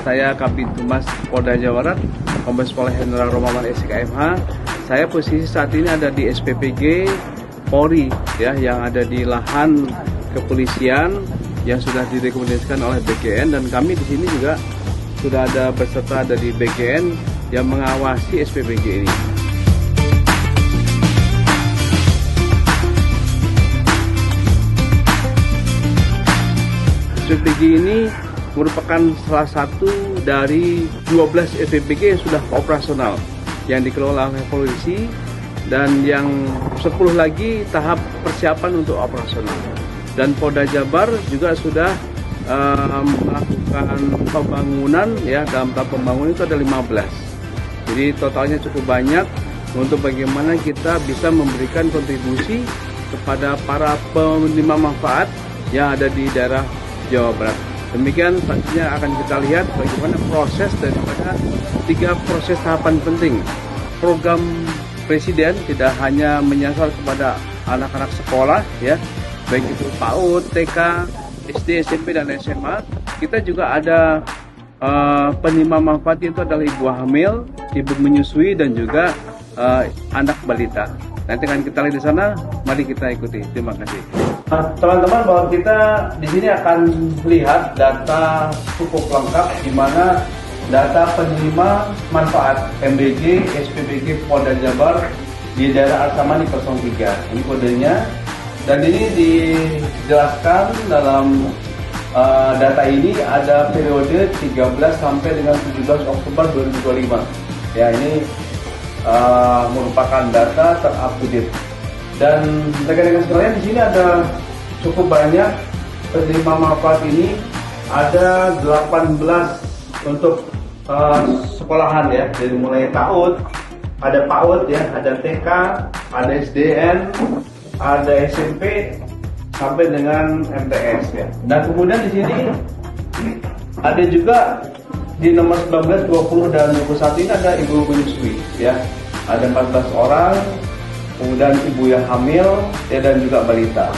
Saya Kabintumas Polda Jawa Barat, Kombes Pol Hendra Romawan SKMH. Saya posisi saat ini ada di SPPG Polri, ya, yang ada di lahan kepolisian yang sudah direkomendasikan oleh BGN, dan kami di sini juga sudah ada peserta dari BGN yang mengawasi SPPG ini. SPPG ini merupakan salah satu dari 12 SPPG yang sudah operasional yang dikelola oleh polisi, dan yang 10 lagi tahap persiapan untuk operasional. Dan Polda Jabar juga sudah melakukan pembangunan, ya, dalam tahap pembangunan itu ada 15. Jadi totalnya cukup banyak untuk bagaimana kita bisa memberikan kontribusi kepada para penerima manfaat yang ada di daerah Jawa Barat. Demikian pastinya akan kita lihat bagaimana proses daripada 3 proses tahapan penting. Program Presiden tidak hanya menyasar kepada anak-anak sekolah, ya, baik itu PAUD, TK, SD, SMP, dan SMA. Kita juga ada penerima manfaat itu adalah ibu hamil, ibu menyusui, dan juga anak balita. Nanti akan kita lihat di sana, mari kita ikuti. Terima kasih. Teman-teman, bahwa kita di sini akan lihat data cukup lengkap, di mana data penerima manfaat MBG SPPG Polda Jabar di daerah Arsamani 03. Ini kodenya, dan ini dijelaskan dalam data ini ada periode 13 sampai dengan 17 Oktober 2025. Ya, ini merupakan data terupdate. Dan rekan-rekan sekalian, di sini ada cukup banyak penerima manfaat ini. Ada 18 untuk sekolahan, ya, dari mulai PAUD, ada PAUD, ya, ada TK, ada SDN, ada SMP sampai dengan MTS, ya. Dan kemudian di sini ada juga di nomor 19, 20 dan 21 ini ada ibu menyusui, ya. Ada 14 orang. Kemudian ibu yang hamil, ya, dan juga balita.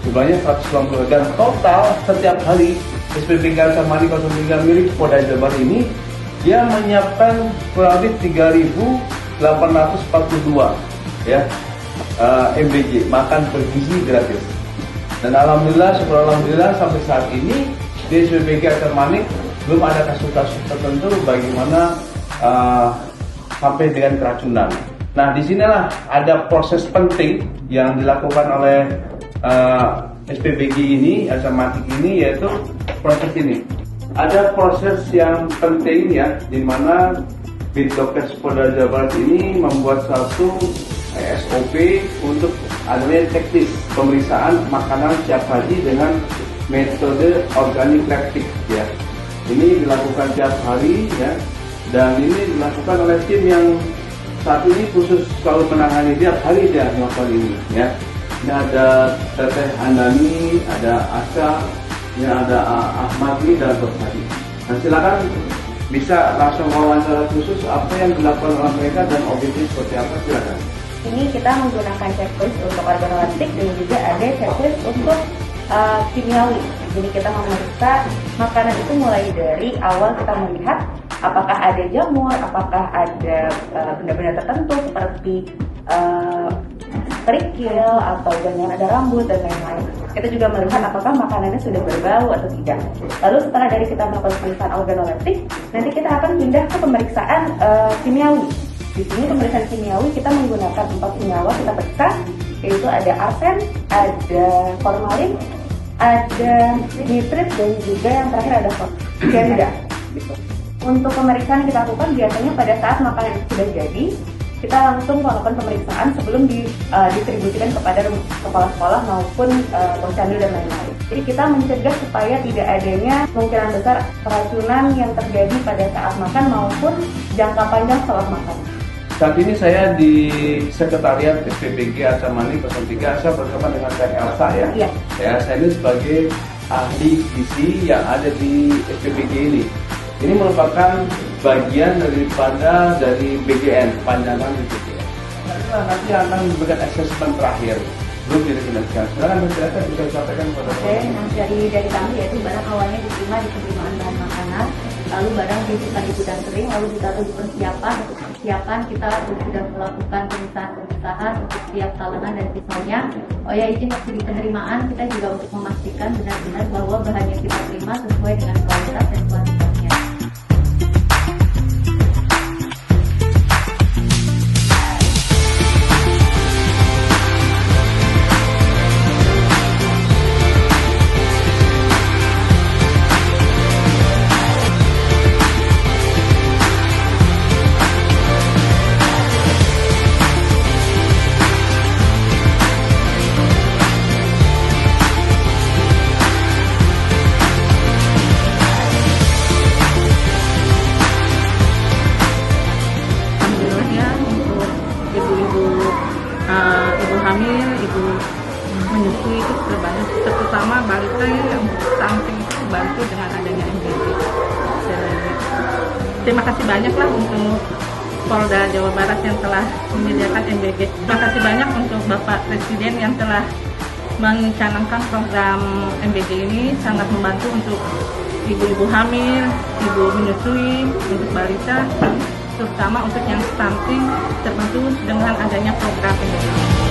Jumlahnya 190, dan total setiap hari SPPG Arsamani 03 milik Polda Jabar ini dia menyiapkan kurang lebih 3.842, ya, MBG makan bergizi gratis. Dan alhamdulillah, syukur alhamdulillah, sampai saat ini di SPPG Arsamani belum ada kasus-kasus tertentu bagaimana sampai dengan keracunan. Nah, disinilah ada proses penting yang dilakukan oleh SPPG ini, Arsamani ini, yaitu proses ini. Ada proses yang penting, ya, di mana Binkes Polda Jawa Barat ini membuat satu SOP untuk adanya teknis pemeriksaan makanan siap saji dengan metode organik lactic, ya. Ini dilakukan tiap hari, ya, dan ini dilakukan oleh tim yang saat ini khusus selalu menangani tiap hari dia melakukan ini, ya. Ini ada Teteh Handani, ada Asya, ya, ada Ahmadi, dan Tadi. Nah, silakan bisa langsung wawancara khusus apa yang dilakukan oleh mereka dan objektif seperti apa, silakan. Ini kita menggunakan checklist untuk organoleptik dan juga ada checklist untuk kimiawi. Jadi kita memeriksa makanan itu mulai dari awal kita melihat apakah ada jamur, apakah ada benda-benda tertentu seperti kerikil atau jangan ada rambut dan lain-lain. Kita juga melihat apakah makanannya sudah berbau atau tidak. Lalu setelah dari kita melakukan pemeriksaan organoleptik, nanti kita akan pindah ke pemeriksaan kimiawi. Di sini pemeriksaan kimiawi kita menggunakan 4 senyawa kita periksa, yaitu ada arsen, ada formalin, ada nitrit, dan juga yang terakhir ada cyanida. Gitu. Untuk pemeriksaan yang kita lakukan biasanya pada saat makanan itu sudah jadi, kita langsung melakukan pemeriksaan sebelum didistribusikan kepada kepala sekolah maupun posyandu dan lain-lain. Jadi kita mencegah supaya tidak adanya kemungkinan besar keracunan yang terjadi pada saat makan maupun jangka panjang setelah makan. Saat ini saya di Sekretariat SPPG Arsamani 03. Saya bersama dengan Kak Elsa, ya. Iya. Ya, saya ini sebagai ahli gizi yang ada di SPPG ini. Ini merupakan bagian dari BGN, pandangan di BGN. Nanti akan memberikan asesmen terakhir. belum direkomendasikan. Sekarang masyarakat bisa disampaikan kepada Oke, nah dari kami yaitu barang awalnya diterima di penerimaan bahan makanan, lalu barang disimpan di gudang kering, lalu ditaruh di persiapan. Untuk persiapan kita sudah melakukan pemisahan untuk setiap talenan dan pisaunya. Oh ya, izin waktu di penerimaan kita juga untuk memastikan benar-benar bahwa bahan yang kita terima sesuai dengan kualitas dan kuantitasnya. Ibu hamil, ibu menyusui itu terbantu, terutama balita yang stunting itu terbantu dengan adanya MBG. Terima kasih banyak lah untuk Polda Jawa Barat yang telah menyediakan MBG. Terima kasih banyak untuk Bapak Presiden yang telah mencanangkan program MBG ini, sangat membantu untuk ibu-ibu hamil, ibu menyusui, untuk balita, terutama untuk yang stunting terbantu dengan adanya program ini.